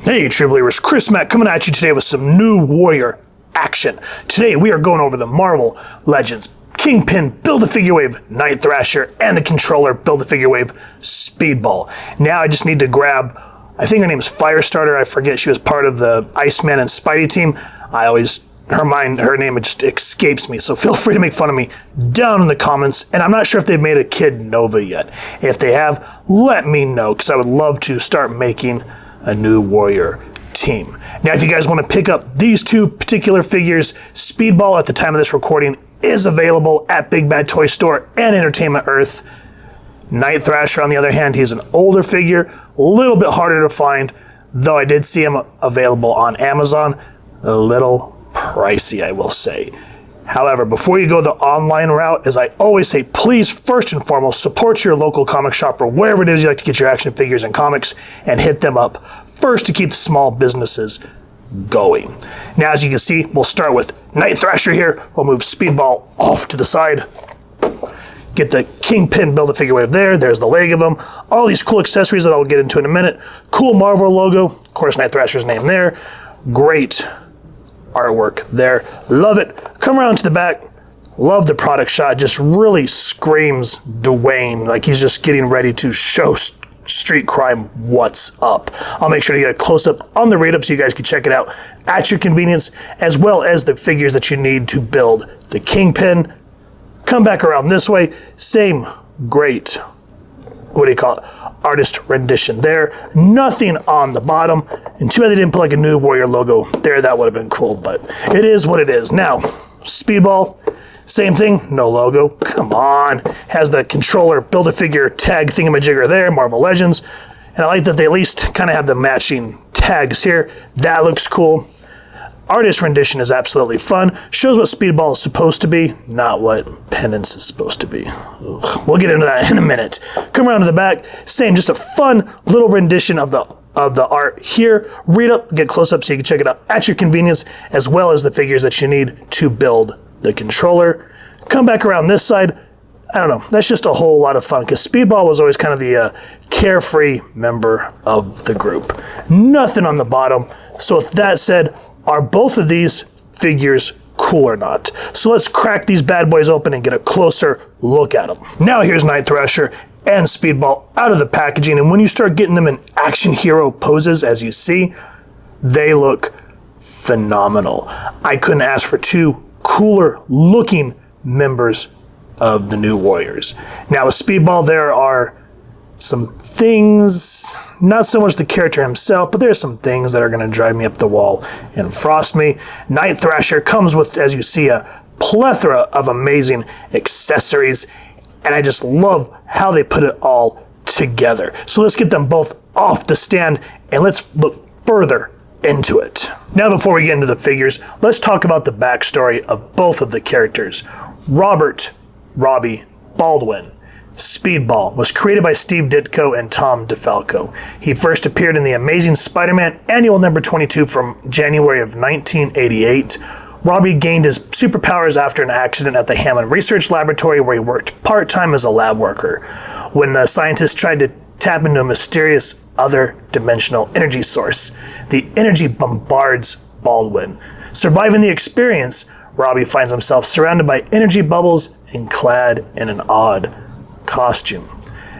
Hey True Believers, Chris Mack coming at you today with some new Warrior action. Today we are going over the Marvel Legends Kingpin Build-A-Figure Wave Night Thrasher and the Controller Build-A-Figure Wave Speedball. Now I just need to grab, I think her name is Firestarter, I forget, she was part of the Iceman and Spidey team. Her name just escapes me, so feel free to make fun of me down in the comments. And I'm not sure if they've made a Kid Nova yet. If they have, let me know, because I would love to start making a new Warrior team. Now, if you guys want to pick up these two particular figures, Speedball at the time of this recording is available at Big Bad Toy Store and Entertainment Earth. Night Thrasher, on the other hand, he's an older figure, a little bit harder to find, though I did see him available on Amazon. A little pricey, I will say. However, before you go the online route, as I always say, please first and foremost support your local comic shop or wherever it is you like to get your action figures and comics, and hit them up first to keep small businesses going. Now, as you can see, we'll start with Night Thrasher here. We'll move Speedball off to the side. Get the Kingpin Build-A-Figure Wave there. There's the leg of him. All these cool accessories that I'll get into in a minute. Cool Marvel logo. Of course, Night Thrasher's name there. Great artwork there. Love it. Come around to the back. Love the product shot. Just really screams Dwayne, like he's just getting ready to show street crime what's up. I'll make sure to get a close-up on the rate-up so you guys can check it out at your convenience, as well as the figures that you need to build the Kingpin. Come back around this way. Same great, artist rendition there. Nothing on the bottom. And too bad they didn't put like a new Warrior logo there. That would have been cool, but it is what it is. Now, Speedball, same thing, no logo. Come on. Has the Controller Build-A-Figure tag thingamajigger there, Marvel Legends. And I like that they at least kind of have the matching tags here. That looks cool. Artist rendition is absolutely fun. Shows what Speedball is supposed to be, not what Penance is supposed to be. Ugh. We'll get into that in a minute. Come around to the back. Same, just a fun little rendition of the art here. Read up, get close up so you can check it out at your convenience, as well as the figures that you need to build the controller. Come back around this side. I don't know, that's just a whole lot of fun because Speedball was always kind of the carefree member of the group. Nothing on the bottom. So with that said, are both of these figures cool or not? So let's crack these bad boys open and get a closer look at them. Now here's Night Thrasher and Speedball out of the packaging, and when you start getting them in action hero poses, as you see, they look phenomenal. I couldn't ask for two cooler looking members of the new Warriors. Now with Speedball, there are some things, not so much the character himself, but there's some things that are going to drive me up the wall and frost me. Night Thrasher comes with, as you see, a plethora of amazing accessories, and I just love how they put it all together. So let's get them both off the stand and let's look further into it. Now, before we get into the figures, let's talk about the backstory of both of the characters. Robbie Baldwin Speedball was created by Steve Ditko and Tom DeFalco. He first appeared in The Amazing Spider-Man Annual Number 22 from January of 1988. Robbie gained his superpowers after an accident at the Hammond Research Laboratory where he worked part-time as a lab worker. When the scientists tried to tap into a mysterious other dimensional energy source, the energy bombards Baldwin. Surviving the experience, Robbie finds himself surrounded by energy bubbles and clad in an odd costume.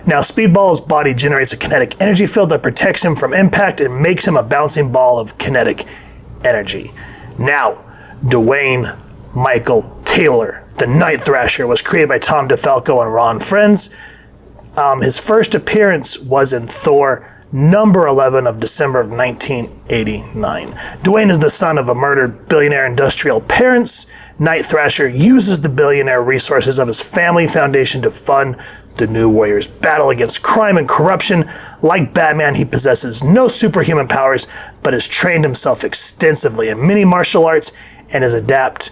Now, Speedball's body generates a kinetic energy field that protects him from impact and makes him a bouncing ball of kinetic energy. Now, Dwayne Michael Taylor, the Night Thrasher, was created by Tom DeFalco and Ron Frenz. His first appearance was in Thor number 11 of December of 1989. Dwayne is the son of a murdered billionaire industrial parents. Night Thrasher uses the billionaire resources of his family foundation to fund the New Warriors' battle against crime and corruption. Like Batman, he possesses no superhuman powers, but has trained himself extensively in many martial arts and is adept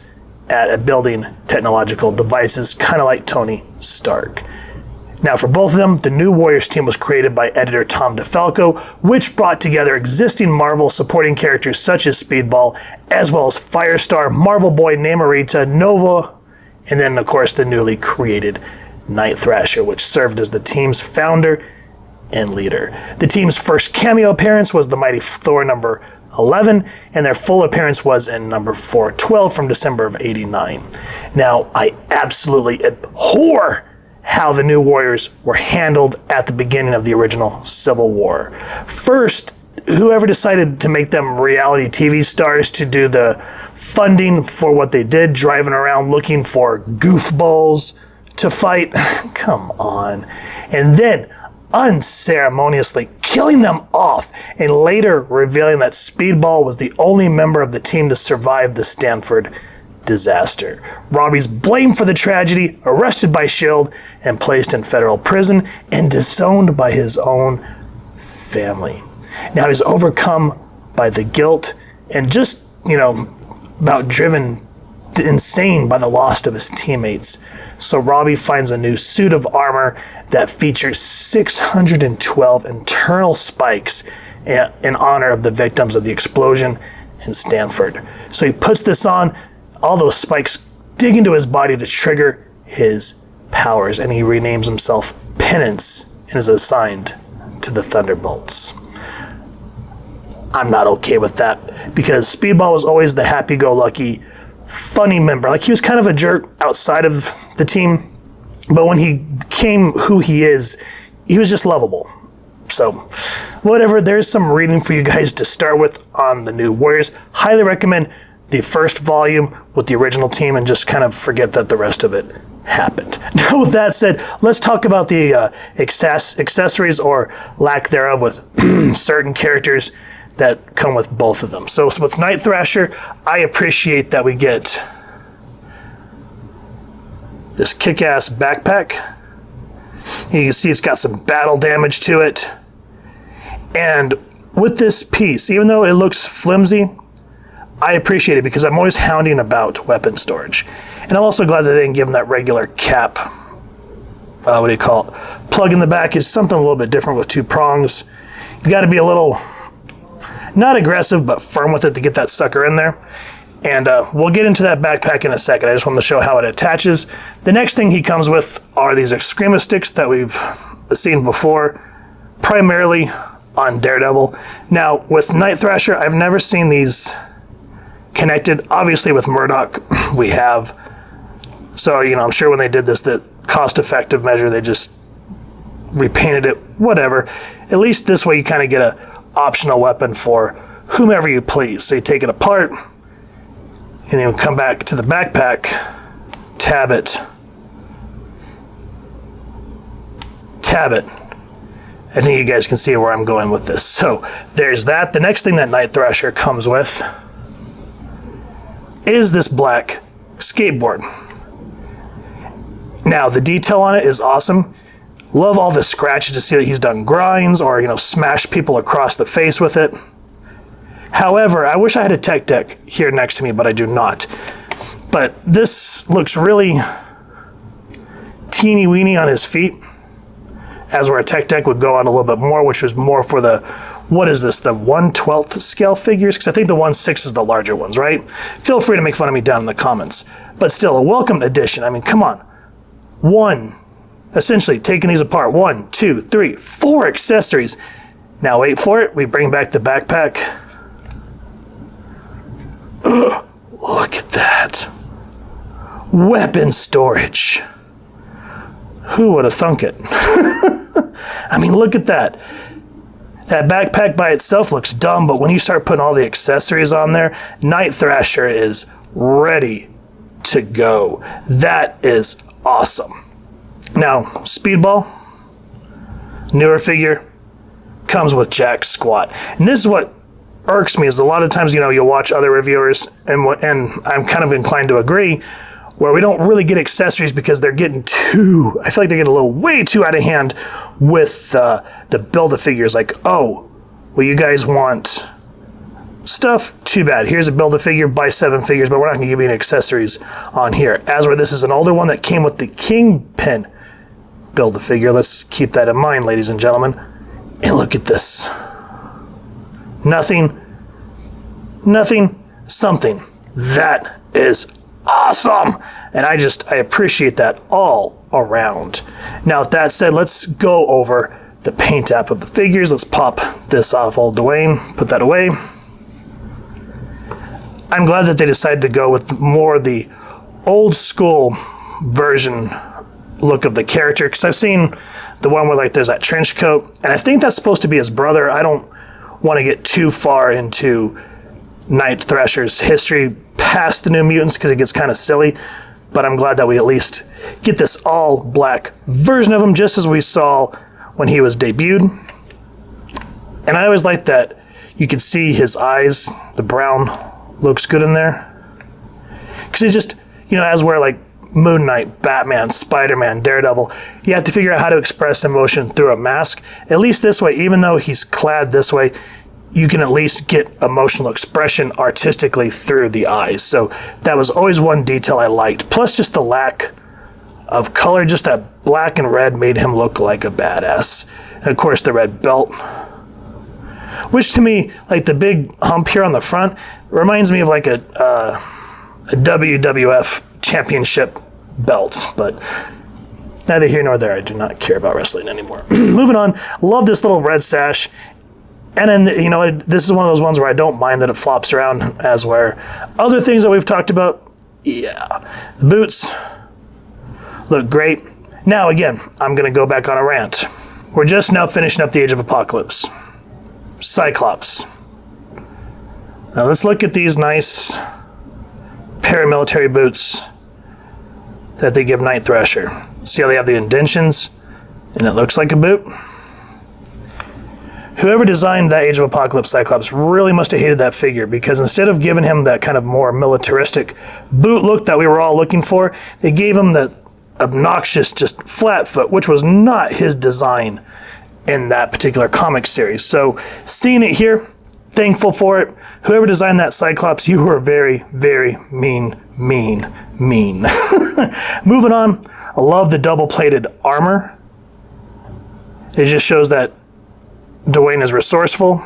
at building technological devices, kind of like Tony Stark. Now, for both of them, the New Warriors team was created by editor Tom DeFalco, which brought together existing Marvel supporting characters such as Speedball, as well as Firestar, Marvel Boy, Namorita, Nova, and then, of course, the newly created Night Thrasher, which served as the team's founder and leader. The team's first cameo appearance was the Mighty Thor number 11, and their full appearance was in number 412 from December of '89. Now, I absolutely abhor how the New Warriors were handled at the beginning of the original Civil War. First, whoever decided to make them reality TV stars to do the funding for what they did, driving around looking for goofballs to fight, come on. And then unceremoniously killing them off, and later revealing that Speedball was the only member of the team to survive the Stanford disaster. Robbie's blamed for the tragedy, arrested by S.H.I.E.L.D., and placed in federal prison, and disowned by his own family. Now he's overcome by the guilt and just, about driven insane by the loss of his teammates. So Robbie finds a new suit of armor that features 612 internal spikes in honor of the victims of the explosion in Stanford. So he puts this on, all those spikes dig into his body to trigger his powers, and he renames himself Penance and is assigned to the Thunderbolts. I'm not okay with that, because Speedball was always the happy-go-lucky, funny member. Like, he was kind of a jerk outside of the team, but when he became who he is, he was just lovable. So, whatever, there's some reading for you guys to start with on the New Warriors. Highly recommend the first volume with the original team and just kind of forget that the rest of it happened. Now, with that said, let's talk about the accessories or lack thereof with certain characters that come with both of them. So with Night Thrasher, I appreciate that we get this kick-ass backpack. You can see it's got some battle damage to it. And with this piece, even though it looks flimsy, I appreciate it because I'm always hounding about weapon storage. And I'm also glad that they didn't give them that regular cap. What do you call it? Plug in the back is something a little bit different with 2 prongs. You got to be a little, not aggressive, but firm with it to get that sucker in there. And we'll get into that backpack in a second. I just wanted to show how it attaches. The next thing he comes with are these Excrema sticks that we've seen before, primarily on Daredevil. Now, with Night Thrasher, I've never seen these connected. Obviously, with Murdoch, we have. So, I'm sure when they did this, the cost-effective measure, they just repainted it, whatever. At least this way you kind of get a optional weapon for whomever you please. So you take it apart, and then you come back to the backpack, tab it. I think you guys can see where I'm going with this. So there's that. The next thing that Night Thrasher comes with is this black skateboard. Now, the detail on it is awesome. Love all the scratches to see that he's done grinds or, smashed people across the face with it. However, I wish I had a tech deck here next to me, but I do not. But this looks really teeny weeny on his feet, as where a tech deck would go on a little bit more, which was more for the, what is this, the 1/12 scale figures? Because I think the 1/6 is the larger ones, right? Feel free to make fun of me down in the comments. But still, a welcome addition. I mean, come on. Essentially taking these apart. 1, 2, 3, 4 accessories. Now wait for it. We bring back the backpack. Look at that. Weapon storage. Who would have thunk it? I mean, look at that. That backpack by itself looks dumb, but when you start putting all the accessories on there, Night Thrasher is ready to go. That is awesome. Now, Speedball, newer figure, comes with jack squat. And this is what irks me, is a lot of times, you'll watch other reviewers, and I'm kind of inclined to agree, where we don't really get accessories because they're getting I feel like they're getting a little way too out of hand with the Build-A-Figures. Like, oh, well, you guys want stuff? Too bad. Here's a Build-A-Figure, buy 7 figures, but we're not going to give you any accessories on here. As where this is an older one that came with the Kingpin Build-A-Figure. Let's keep that in mind, ladies and gentlemen. And look at this. Nothing, something. That is awesome. And I appreciate that all around. Now, with that said, let's go over the paint app of the figures. Let's pop this off old Dwayne, put that away. I'm glad that they decided to go with more of the old school version look of the character, because I've seen the one where like there's that trench coat, and I think that's supposed to be his brother. I don't want to get too far into Night Thrasher's history past the New Mutants because it gets kind of silly, but I'm glad that we at least get this all black version of him, just as we saw when he was debuted. And I always liked that you could see his eyes, the brown looks good in there, because it's just, you know, as we're like Moon Knight, Batman, Spider-Man, Daredevil, you have to figure out how to express emotion through a mask. At least this way, even though he's clad this way, you can at least get emotional expression artistically through the eyes. So that was always one detail I liked. Plus just the lack of color, just that black and red made him look like a badass. And of course the red belt, which to me, like the big hump here on the front, reminds me of like a WWF championship belt, but neither here nor there. I do not care about wrestling anymore. Moving on, love this little red sash. And then, you know, this is one of those ones where I don't mind that it flops around, as where other things that we've talked about, yeah. The boots look great. Now, again, I'm going to go back on a rant. We're just now finishing up the Age of Apocalypse. Cyclops. Now let's look at these nice paramilitary boots that they give Night Thrasher. See how they have the indentions, and it looks like a boot? Whoever designed that Age of Apocalypse Cyclops really must have hated that figure, because instead of giving him that kind of more militaristic boot look that we were all looking for, they gave him that obnoxious just flat foot, which was not his design in that particular comic series. So seeing it here, thankful for it. Whoever designed that Cyclops, you were very, very mean. Moving on, I love the double-plated armor. It just shows that Dwayne is resourceful,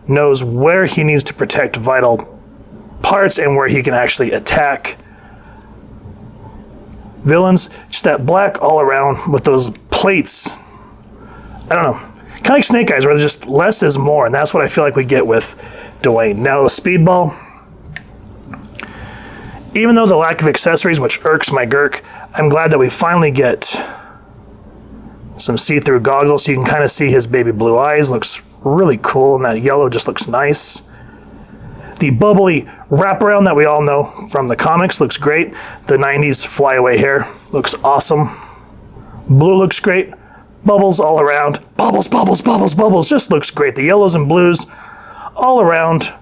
knows where he needs to protect vital parts and where he can actually attack villains. Just that black all around with those plates. I don't know. Kind of like Snake Eyes, where just less is more, and that's what I feel like we get with Dwayne. Now, Speedball, even though the lack of accessories, which irks my Gurk, I'm glad that we finally get some see-through goggles so you can kind of see his baby blue eyes. Looks really cool, and that yellow just looks nice. The bubbly wraparound that we all know from the comics looks great. The 90s flyaway hair looks awesome. Blue looks great. Bubbles all around. Bubbles, bubbles, bubbles, bubbles. Just looks great. The yellows and blues all around.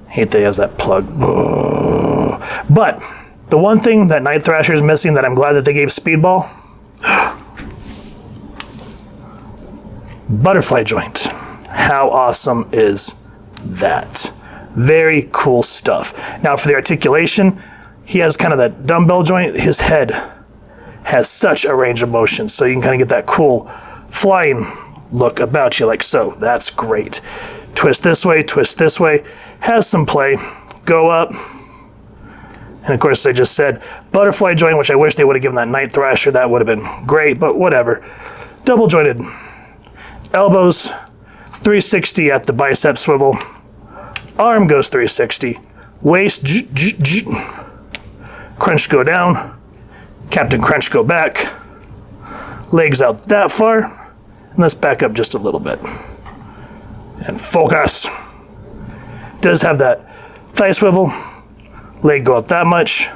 Hate that he has that plug. But the one thing that Night Thrasher is missing that I'm glad that they gave Speedball, butterfly joint. How awesome is that? Very cool stuff. Now for the articulation, he has kind of that dumbbell joint. His head has such a range of motion, so you can kind of get that cool flying look about you like so. That's great. Twist this way, has some play, go up. And of course, I just said butterfly joint, which I wish they would have given that Night Thrasher. That would have been great, but whatever. Double jointed elbows, 360 at the bicep swivel. Arm goes 360. Waist, crunch go down. Captain Crunch go back. Legs out that far. And let's back up just a little bit. And focus. Does have that thigh swivel. Leg go out that much.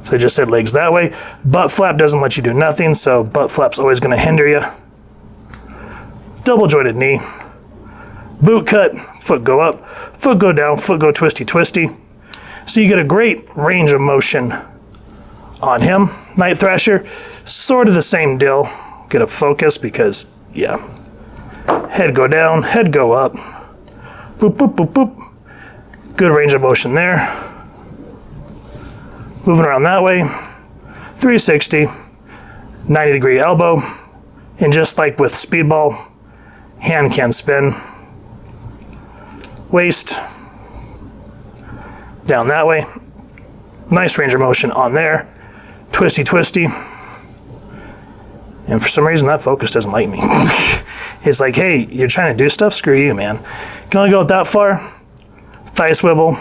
So I just said legs that way. Butt flap doesn't let you do nothing, so butt flap's always going to hinder you. Double jointed knee. Boot cut. Foot go up. Foot go down. Foot go twisty twisty. So you get a great range of motion on him. Night Thrasher, sort of the same deal. Get a focus because, yeah. Head go down, head go up. Boop, boop, boop, boop. Good range of motion there. Moving around that way. 360, 90-degree elbow. And just like with Speedball, hand can spin. Waist. Down that way. Nice range of motion on there. Twisty, twisty. And for some reason, that focus doesn't like me. It's like, hey, you're trying to do stuff? Screw you, man. Can only go that far. Thigh swivel.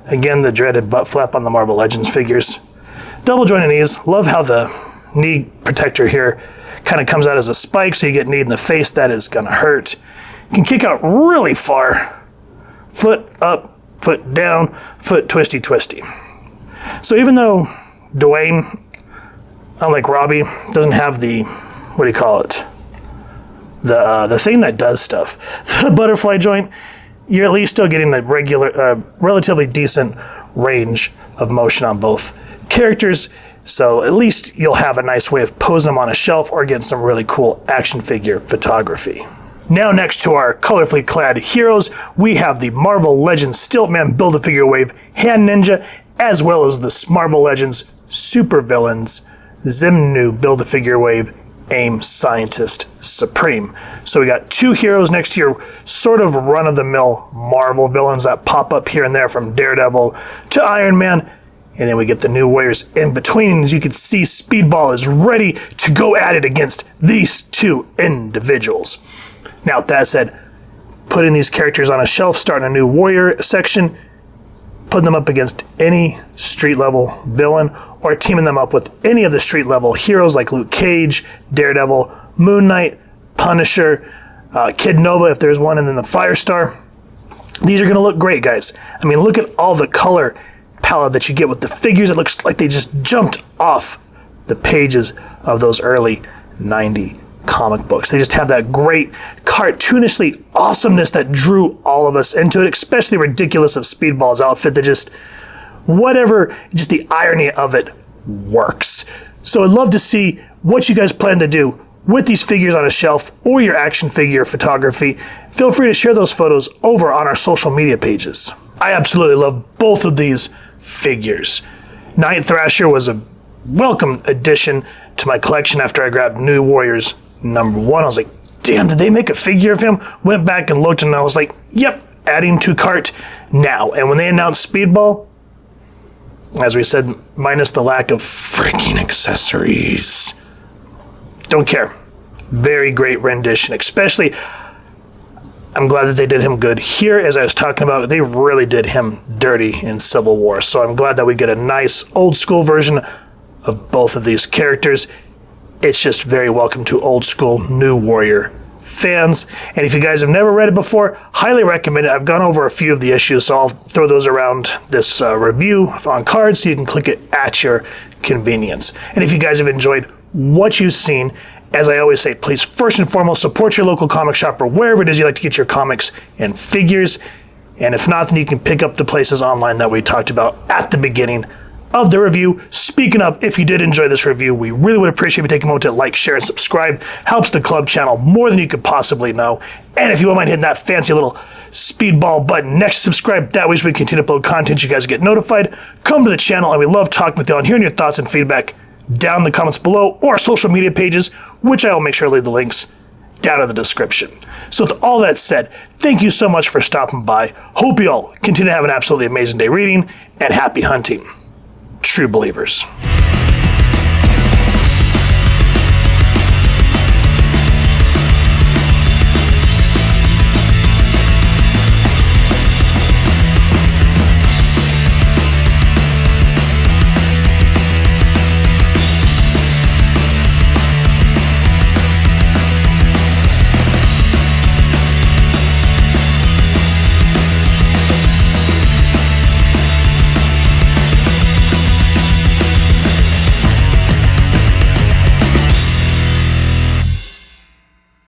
Again, the dreaded butt flap on the Marvel Legends figures. Double jointed knees. Love how the knee protector here kind of comes out as a spike, so you get kneed in the face. That is going to hurt. You can kick out really far. Foot up, foot down, foot twisty, twisty. So even though Dwayne, unlike Robbie, doesn't have the, what do you call it? The thing that does stuff. The butterfly joint, you're at least still getting a relatively decent range of motion on both characters. So at least you'll have a nice way of posing them on a shelf or getting some really cool action figure photography. Now next to our colorfully clad heroes, we have the Marvel Legends Stiltman Build-A-Figure Wave Hand Ninja, as well as the Marvel Legends Supervillains Zimnu Build-A-Figure Wave AIM Scientist Supreme. So we got two heroes next to your sort of run-of-the-mill Marvel villains that pop up here and there, from Daredevil to Iron Man. And then we get the new warriors in between. And as you can see, Speedball is ready to go at it against these two individuals. Now, with that said, putting these characters on a shelf, starting a new warrior section, putting them up against any street level villain, or teaming them up with any of the street level heroes like Luke Cage, Daredevil, Moon Knight, Punisher, Kid Nova if there's one, and then the Firestar. These are going to look great, guys. I mean, look at all the color palette that you get with the figures. It looks like they just jumped off the pages of those early 90 comic books. They just have that great cartoonishly awesomeness that drew all of us into it, especially ridiculous of Speedball's outfit that just, whatever, just the irony of it works. So I'd love to see what you guys plan to do with these figures on a shelf or your action figure photography. Feel free to share those photos over on our social media pages. I absolutely love both of these figures. Night Thrasher was a welcome addition to my collection after I grabbed New Warriors #1. I was like, damn, did they make a figure of him? Went back and looked and I was like, yep, adding to cart now. And when they announced Speedball, as we said, minus the lack of freaking accessories, don't care. Very great rendition, especially, I'm glad that they did him good. Here, as I was talking about, they really did him dirty in Civil War. So I'm glad that we get a nice old school version of both of these characters. It's just very welcome to old school New Warrior fans. And if you guys have never read it before, highly recommend it. I've gone over a few of the issues, so I'll throw those around this review on cards so you can click it at your convenience. And if you guys have enjoyed what you've seen, as I always say, please first and foremost support your local comic shop or wherever it is you like to get your comics and figures. And if not, then you can pick up the places online that we talked about at the beginning of the review. Speaking of, if you did enjoy this review, we really would appreciate if you take a moment to like, share, and subscribe. Helps the club channel more than you could possibly know. And if you won't mind hitting that fancy little Speedball button next to subscribe, that way as we continue to upload content, you guys get notified. Come to the channel, and we love talking with you and hearing your thoughts and feedback down in the comments below or social media pages, which I will make sure to leave the links down in the description. So with all that said, thank you so much for stopping by. Hope you all continue to have an absolutely amazing day reading, and happy hunting, true believers.